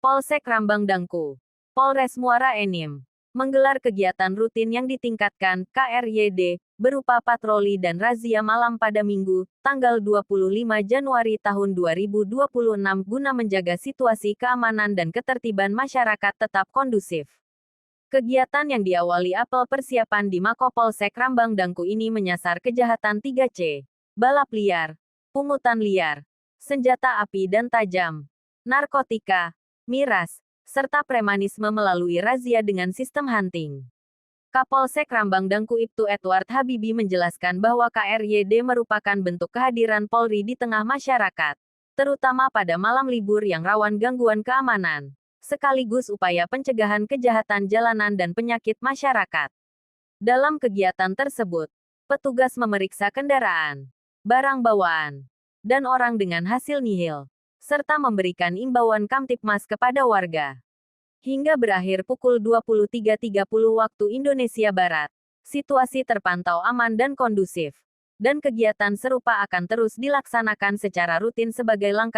Polsek Rambang Dangku, Polres Muara Enim, menggelar kegiatan rutin yang ditingkatkan KRYD, berupa patroli dan razia malam pada Minggu, tanggal 25 Januari tahun 2026 guna menjaga situasi keamanan dan ketertiban masyarakat tetap kondusif. Kegiatan yang diawali apel persiapan di Mako Polsek Rambang Dangku ini menyasar kejahatan 3C, balap liar, pungutan liar, senjata api dan tajam, narkotika, miras, serta premanisme melalui razia dengan sistem hunting. Kapolsek Rambang Dangku Ibtu Edward Habibi menjelaskan bahwa KRYD merupakan bentuk kehadiran Polri di tengah masyarakat, terutama pada malam libur yang rawan gangguan keamanan, sekaligus upaya pencegahan kejahatan jalanan dan penyakit masyarakat. Dalam kegiatan tersebut, petugas memeriksa kendaraan, barang bawaan, dan orang dengan hasil nihil, serta memberikan imbauan Kamtibmas kepada warga. Hingga berakhir pukul 23.30 waktu Indonesia Barat, situasi terpantau aman dan kondusif, dan kegiatan serupa akan terus dilaksanakan secara rutin sebagai langkah